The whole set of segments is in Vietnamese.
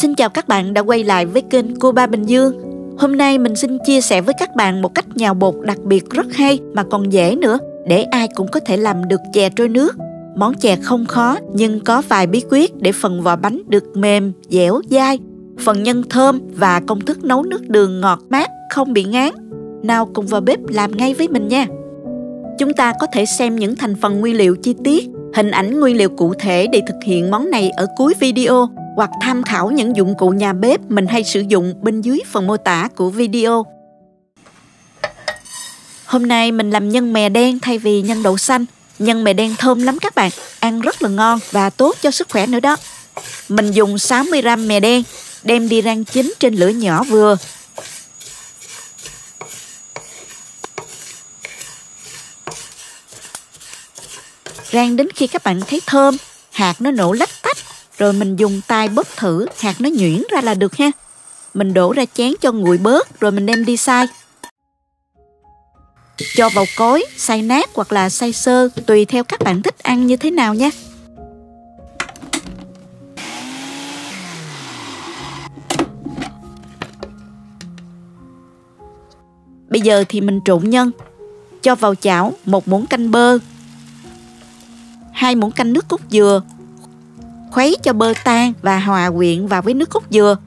Xin chào các bạn đã quay lại với kênh Cô Ba Bình Dương. Hôm nay mình xin chia sẻ với các bạn một cách nhào bột đặc biệt rất hay mà còn dễ nữa, để ai cũng có thể làm được chè trôi nước. Món chè không khó nhưng có vài bí quyết để phần vỏ bánh được mềm, dẻo, dai, phần nhân thơm và công thức nấu nước đường ngọt mát không bị ngán. Nào cùng vào bếp làm ngay với mình nha. Chúng ta có thể xem những thành phần nguyên liệu chi tiết, hình ảnh nguyên liệu cụ thể để thực hiện món này ở cuối video, hoặc tham khảo những dụng cụ nhà bếp mình hay sử dụng bên dưới phần mô tả của video. Hôm nay mình làm nhân mè đen thay vì nhân đậu xanh. Nhân mè đen thơm lắm các bạn, ăn rất là ngon và tốt cho sức khỏe nữa đó. Mình dùng 60g mè đen, đem đi rang chín trên lửa nhỏ vừa. Rang đến khi các bạn thấy thơm, hạt nó nổ lách tách, rồi mình dùng tay bóp thử hạt nó nhuyễn ra là được ha. Mình đổ ra chén cho nguội bớt rồi mình đem đi xay. Cho vào cối, xay nát hoặc là xay sơ, tùy theo các bạn thích ăn như thế nào nha. Bây giờ thì mình trộn nhân. Cho vào chảo 1 muỗng canh bơ, 2 muỗng canh nước cốt dừa. Khuấy cho bơ tan và hòa quyện vào với nước cốt dừa.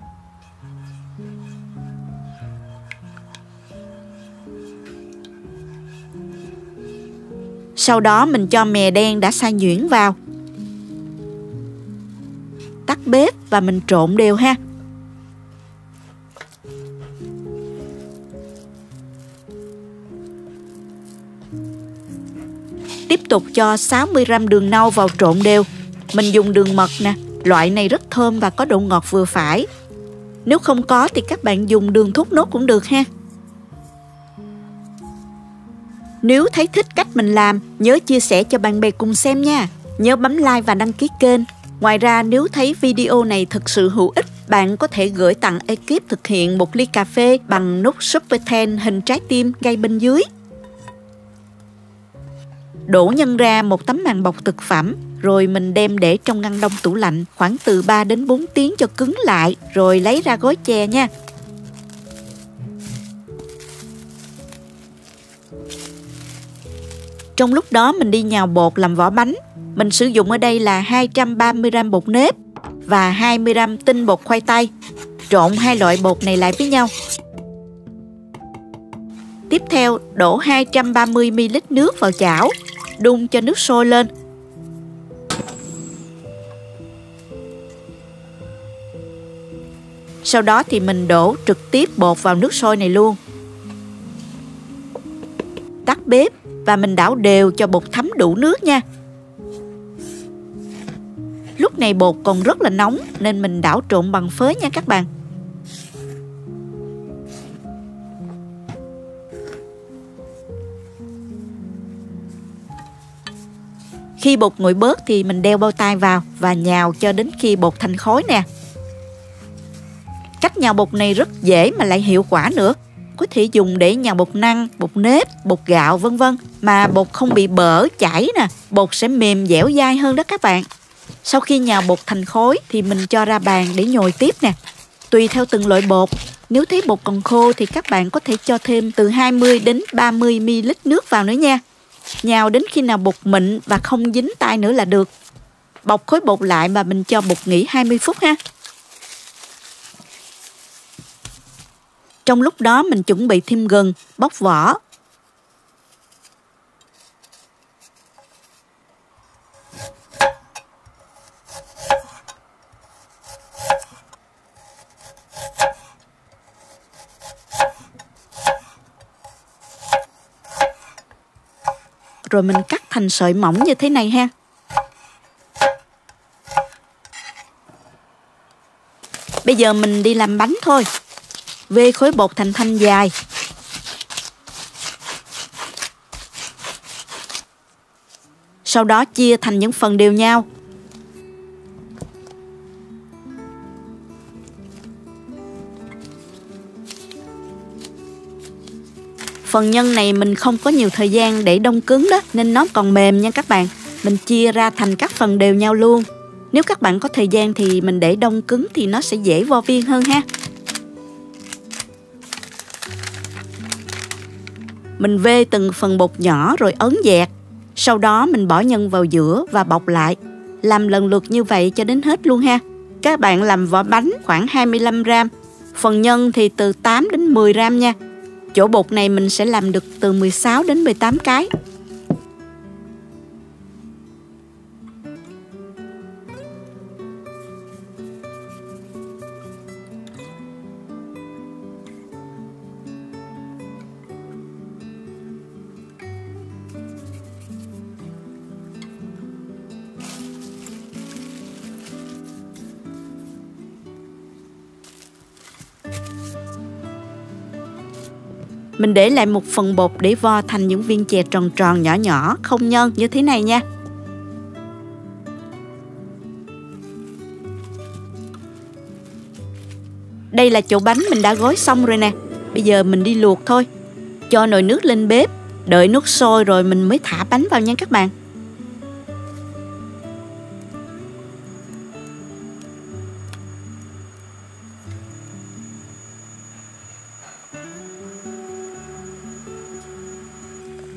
Sau đó mình cho mè đen đã xay nhuyễn vào. Tắt bếp và mình trộn đều ha. Tiếp tục cho 60g đường nâu vào trộn đều. Mình dùng đường mật nè, loại này rất thơm và có độ ngọt vừa phải. Nếu không có thì các bạn dùng đường thốt nốt cũng được ha. Nếu thấy thích cách mình làm, nhớ chia sẻ cho bạn bè cùng xem nha. Nhớ bấm like và đăng ký kênh. Ngoài ra nếu thấy video này thực sự hữu ích, bạn có thể gửi tặng ekip thực hiện một ly cà phê bằng nút Super 10 hình trái tim ngay bên dưới. Đổ nhân ra một tấm màng bọc thực phẩm, rồi mình đem để trong ngăn đông tủ lạnh khoảng từ 3 đến 4 tiếng cho cứng lại, rồi lấy ra gói chè nha. Trong lúc đó mình đi nhào bột làm vỏ bánh. Mình sử dụng ở đây là 230g bột nếp và 20g tinh bột khoai tây. Trộn hai loại bột này lại với nhau. Tiếp theo đổ 230ml nước vào chảo, đun cho nước sôi lên. Sau đó thì mình đổ trực tiếp bột vào nước sôi này luôn. Tắt bếp và mình đảo đều cho bột thấm đủ nước nha. Lúc này bột còn rất là nóng nên mình đảo trộn bằng phới nha các bạn. Khi bột nguội bớt thì mình đeo bao tay vào và nhào cho đến khi bột thành khối nè. Cách nhào bột này rất dễ mà lại hiệu quả nữa. Có thể dùng để nhào bột năng, bột nếp, bột gạo vân vân. Mà bột không bị bở, chảy nè. Bột sẽ mềm dẻo dai hơn đó các bạn. Sau khi nhào bột thành khối thì mình cho ra bàn để nhồi tiếp nè. Tùy theo từng loại bột. Nếu thấy bột còn khô thì các bạn có thể cho thêm từ 20 đến 30ml nước vào nữa nha. Nhào đến khi nào bột mịn và không dính tay nữa là được. Bọc khối bột lại và mình cho bột nghỉ 20 phút ha. Trong lúc đó mình chuẩn bị thêm gừng, bóc vỏ. Rồi mình cắt thành sợi mỏng như thế này ha. Bây giờ mình đi làm bánh thôi. Vê khối bột thành thanh dài. Sau đó chia thành những phần đều nhau. Phần nhân này mình không có nhiều thời gian để đông cứng đó, nên nó còn mềm nha các bạn. Mình chia ra thành các phần đều nhau luôn. Nếu các bạn có thời gian thì mình để đông cứng thì nó sẽ dễ vo viên hơn ha. Mình vê từng phần bột nhỏ rồi ấn dẹt. Sau đó mình bỏ nhân vào giữa và bọc lại. Làm lần lượt như vậy cho đến hết luôn ha. Các bạn làm vỏ bánh khoảng 25 gram. Phần nhân thì từ 8 đến 10 gram nha. Chỗ bột này mình sẽ làm được từ 16 đến 18 cái. Mình để lại một phần bột để vo thành những viên chè tròn tròn nhỏ nhỏ, không nhân như thế này nha. Đây là chỗ bánh mình đã gói xong rồi nè. Bây giờ mình đi luộc thôi. Cho nồi nước lên bếp, đợi nước sôi rồi mình mới thả bánh vào nha các bạn.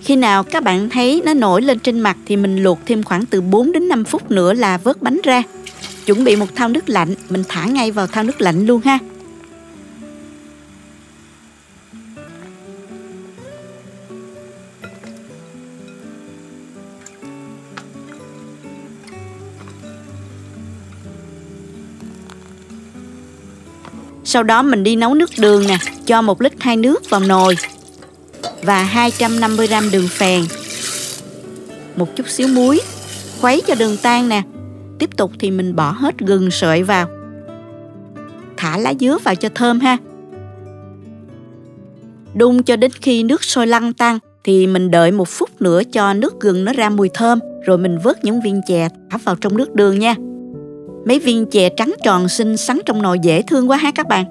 Khi nào các bạn thấy nó nổi lên trên mặt thì mình luộc thêm khoảng từ 4 đến 5 phút nữa là vớt bánh ra. Chuẩn bị một thau nước lạnh, mình thả ngay vào thau nước lạnh luôn ha. Sau đó mình đi nấu nước đường nè, cho 1 lít 2 nước vào nồi và 250 gram đường phèn, một chút xíu muối, khuấy cho đường tan nè. Tiếp tục thì mình bỏ hết gừng sợi vào, thả lá dứa vào cho thơm ha. Đun cho đến khi nước sôi lăn tăn thì mình đợi 1 phút nữa cho nước gừng nó ra mùi thơm, rồi mình vớt những viên chè thả vào trong nước đường nha. Mấy viên chè trắng tròn xinh xắn trong nồi dễ thương quá ha các bạn.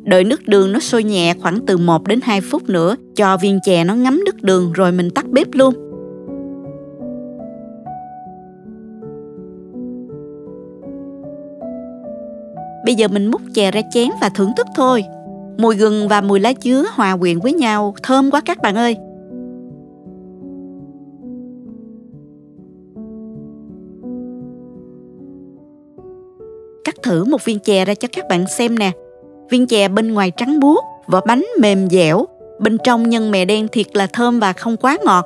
Đợi nước đường nó sôi nhẹ khoảng từ 1 đến 2 phút nữa, cho viên chè nó ngấm nước đường rồi mình tắt bếp luôn. Bây giờ mình múc chè ra chén và thưởng thức thôi. Mùi gừng và mùi lá dứa hòa quyện với nhau, thơm quá các bạn ơi. Cắt thử một viên chè ra cho các bạn xem nè. Viên chè bên ngoài trắng buốt, vỏ bánh mềm dẻo, bên trong nhân mè đen thiệt là thơm và không quá ngọt.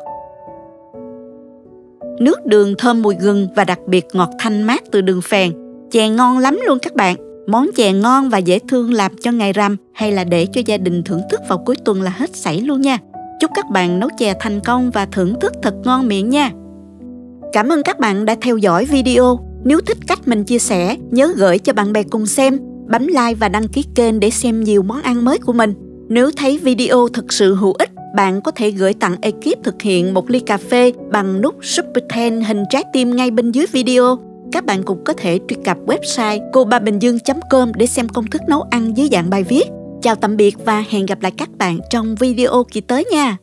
Nước đường thơm mùi gừng và đặc biệt ngọt thanh mát từ đường phèn. Chè ngon lắm luôn các bạn. Món chè ngon và dễ thương làm cho ngày rằm hay là để cho gia đình thưởng thức vào cuối tuần là hết sảy luôn nha. Chúc các bạn nấu chè thành công và thưởng thức thật ngon miệng nha. Cảm ơn các bạn đã theo dõi video. Nếu thích cách mình chia sẻ, nhớ gửi cho bạn bè cùng xem, bấm like và đăng ký kênh để xem nhiều món ăn mới của mình. Nếu thấy video thực sự hữu ích, bạn có thể gửi tặng ekip thực hiện 1 ly cà phê bằng nút Super Thanks hình trái tim ngay bên dưới video. Các bạn cũng có thể truy cập website cobaminhdương.com để xem công thức nấu ăn dưới dạng bài viết. Chào tạm biệt và hẹn gặp lại các bạn trong video kỳ tới nha.